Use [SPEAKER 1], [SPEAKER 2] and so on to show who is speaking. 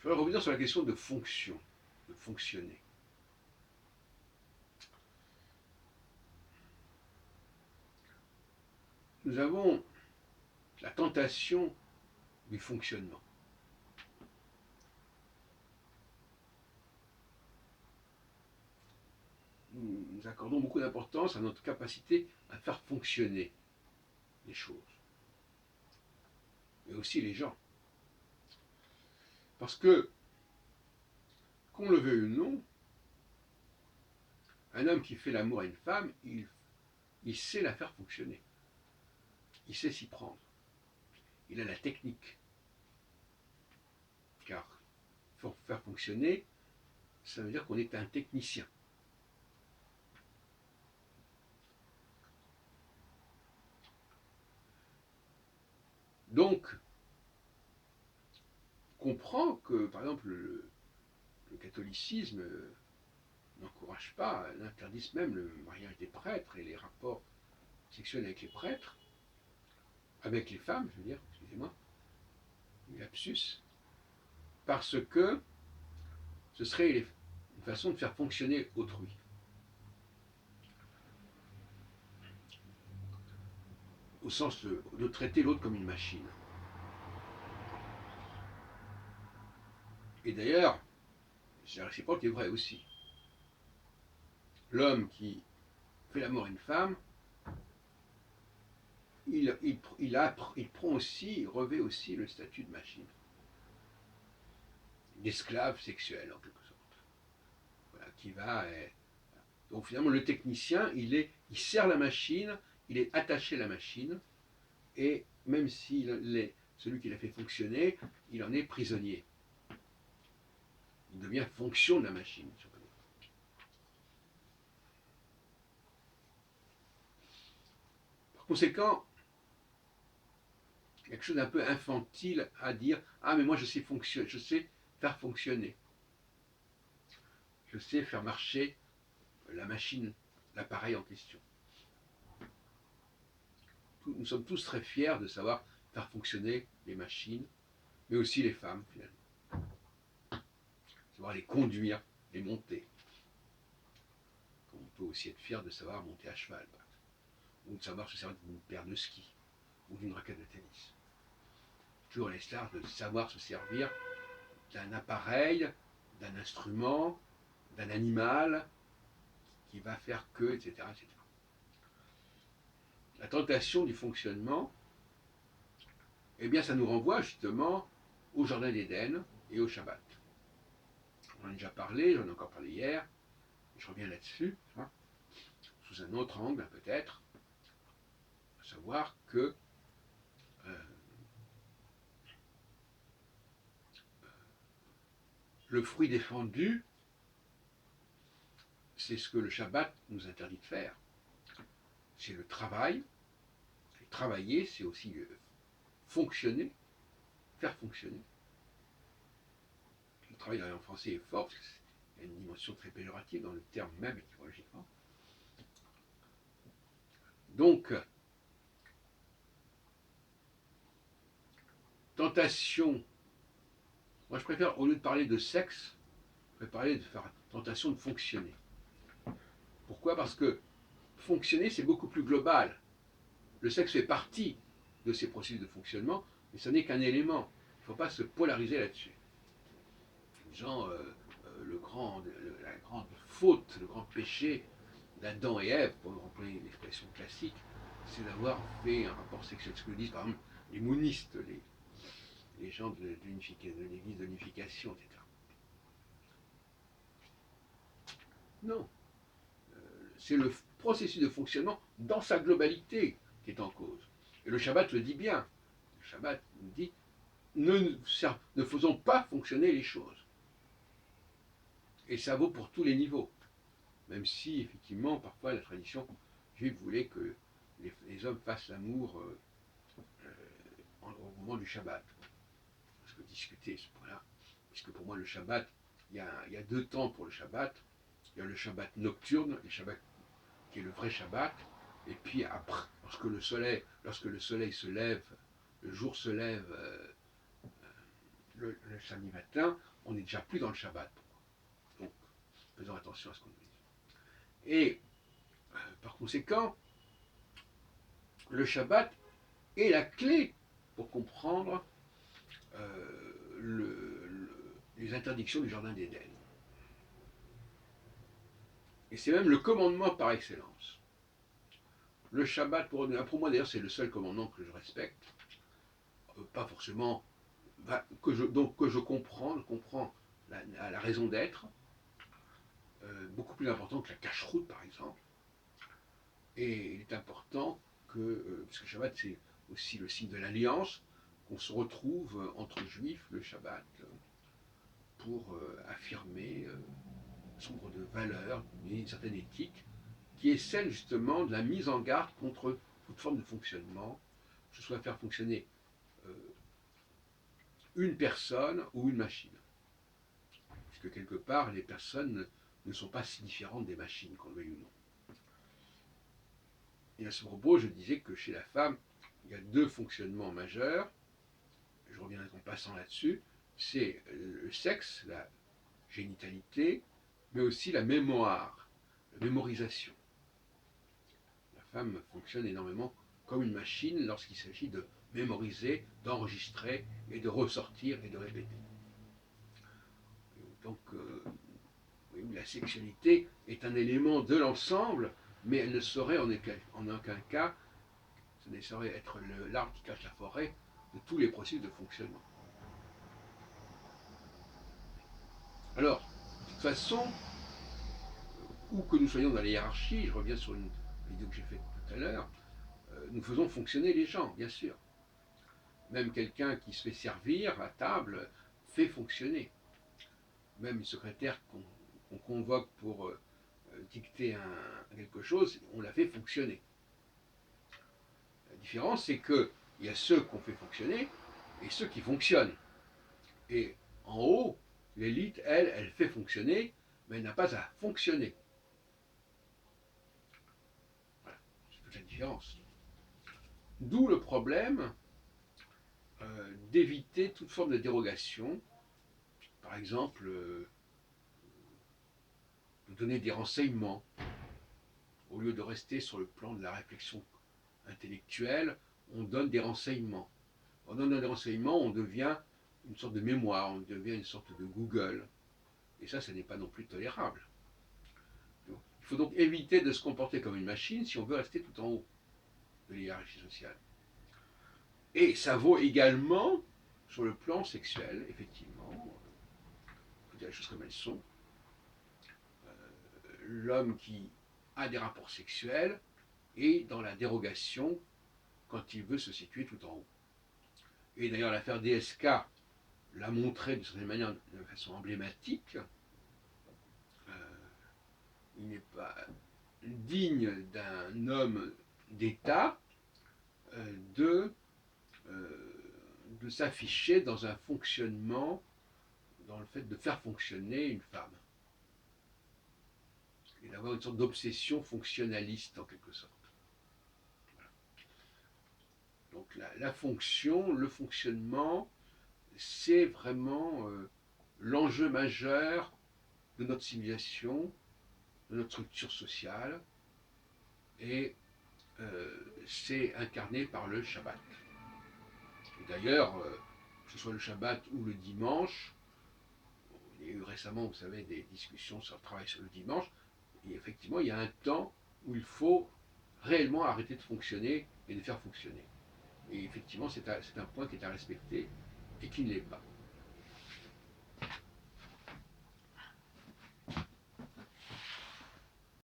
[SPEAKER 1] Je voudrais revenir sur la question de fonction, de fonctionner. Nous avons la tentation du fonctionnement. Nous accordons beaucoup d'importance à notre capacité à faire fonctionner les choses, mais aussi les gens. Parce que, qu'on le veuille ou non, un homme qui fait l'amour à une femme, il sait la faire fonctionner. Il sait s'y prendre. Il a la technique. Car pour faire fonctionner, ça veut dire qu'on est un technicien. Donc, on comprend que, par exemple, le catholicisme n'encourage pas, n'interdise même le mariage des prêtres et les rapports sexuels avec les prêtres, avec les femmes, je veux dire, excusez-moi, lapsus, parce que ce serait une façon de faire fonctionner autrui. Au sens de traiter l'autre comme une machine. Et d'ailleurs, la réciproque est vraie aussi. L'homme qui fait l'amour à une femme, il prend aussi, il revêt aussi le statut de machine, d'esclave sexuel en quelque sorte. Voilà, qui va. Donc finalement, le technicien, il sert la machine, il est attaché à la machine, et même s'il est celui qui l'a fait fonctionner, il en est prisonnier. Il devient fonction de la machine. Par conséquent, quelque chose d'un peu infantile à dire « Ah, mais moi je sais faire fonctionner. Je sais faire marcher la machine, l'appareil en question. » Nous sommes tous très fiers de savoir faire fonctionner les machines, mais aussi les femmes, finalement. Savoir les conduire, les monter. Comme on peut aussi être fier de savoir monter à cheval, ou de savoir se servir d'une paire de ski, ou d'une raquette de tennis. Toujours les stars de savoir se servir d'un appareil, d'un instrument, d'un animal qui va faire que, etc., etc. La tentation du fonctionnement, eh bien, ça nous renvoie justement au Jardin d'Éden et au Shabbat. On en a déjà parlé, j'en ai encore parlé hier, je reviens là-dessus, sous un autre angle peut-être, à savoir que le fruit défendu, c'est ce que le Shabbat nous interdit de faire. C'est le travail. Et travailler, c'est aussi fonctionner, faire fonctionner. Le travail en français est fort, parce qu'il y a une dimension très péjorative dans le terme même étymologiquement. Donc, tentation, moi je préfère, au lieu de parler de sexe, je préfère parler de faire tentation de fonctionner. Pourquoi? Parce que fonctionner, c'est beaucoup plus global. Le sexe fait partie de ces processus de fonctionnement, mais ce n'est qu'un élément. Il ne faut pas se polariser là-dessus. Les gens, la grande faute, le grand péché d'Adam et Ève, pour employer l'expression classique, c'est d'avoir fait un rapport sexuel. Ce que disent par exemple les monistes, les gens de l'église de l'unification, etc. Non. C'est le processus de fonctionnement dans sa globalité qui est en cause. Et le Shabbat le dit bien. Le Shabbat nous dit ne faisons pas fonctionner les choses. Et ça vaut pour tous les niveaux. Même si, effectivement, parfois la tradition juive voulait que les hommes fassent l'amour au moment du Shabbat. Je peux discuter ce point-là. Puisque pour moi, le Shabbat, il y a deux temps pour le Shabbat. Il y a le Shabbat nocturne, le Shabbat qui est le vrai Shabbat. Et puis après, lorsque le soleil se lève, le jour se lève le samedi matin, on n'est déjà plus dans le Shabbat. Donc, faisons attention à ce qu'on dit. Et par conséquent, le Shabbat est la clé pour comprendre les interdictions du Jardin d'Éden. Et c'est même le commandement par excellence. Le Shabbat, pour moi d'ailleurs, c'est le seul commandement que je respecte. Pas forcément, que je comprends la raison d'être, beaucoup plus important que la cache-route par exemple. Et il est important que, parce que le Shabbat c'est aussi le signe de l'alliance, qu'on se retrouve entre juifs le Shabbat pour affirmer nombre de valeurs, une certaine éthique, qui est celle justement de la mise en garde contre toute forme de fonctionnement, que ce soit faire fonctionner une personne ou une machine. Puisque quelque part, les personnes ne sont pas si différentes des machines, qu'on le veuille ou non. Et à ce propos, je disais que chez la femme, il y a deux fonctionnements majeurs, je reviendrai en passant là-dessus, c'est le sexe, la génitalité, mais aussi la mémoire, la mémorisation. La femme fonctionne énormément comme une machine lorsqu'il s'agit de mémoriser, d'enregistrer et de ressortir et de répéter. Donc, oui, la sexualité est un élément de l'ensemble, mais elle ne saurait en aucun cas, ce ne saurait être l'arbre qui cache la forêt de tous les processus de fonctionnement. Alors, de toute façon, où que nous soyons dans la hiérarchie, je reviens sur une vidéo que j'ai faite tout à l'heure, nous faisons fonctionner les gens, bien sûr. Même quelqu'un qui se fait servir à table fait fonctionner. Même une secrétaire qu'on convoque pour dicter quelque chose, on la fait fonctionner. La différence, c'est qu'il y a ceux qu'on fait fonctionner et ceux qui fonctionnent. Et en haut, l'élite, elle fait fonctionner, mais elle n'a pas à fonctionner. Voilà, c'est toute la différence. D'où le problème d'éviter toute forme de dérogation. Par exemple, de donner des renseignements, au lieu de rester sur le plan de la réflexion intellectuelle, on donne des renseignements. En donnant des renseignements, on devient une sorte de mémoire, on devient une sorte de Google. Et ça n'est pas non plus tolérable. Il faut donc éviter de se comporter comme une machine si on veut rester tout en haut de l'hiérarchie sociale. Et ça vaut également sur le plan sexuel, effectivement. Il faut dire les choses comme elles sont. L'homme qui a des rapports sexuels est dans la dérogation quand il veut se situer tout en haut. Et d'ailleurs, l'affaire DSK l'a montré de certaine manière de façon emblématique. Il n'est pas digne d'un homme d'État de s'afficher dans un fonctionnement, dans le fait de faire fonctionner une femme. Et d'avoir une sorte d'obsession fonctionnaliste en quelque sorte. Voilà. Donc la fonction, le fonctionnement, c'est vraiment l'enjeu majeur de notre civilisation, de notre structure sociale, et c'est incarné par le Shabbat. Et d'ailleurs, que ce soit le Shabbat ou le dimanche, il y a eu récemment, vous savez, des discussions sur le travail sur le dimanche, et effectivement, il y a un temps où il faut réellement arrêter de fonctionner et de faire fonctionner. Et effectivement, c'est un point qui est à respecter et qui ne l'est pas.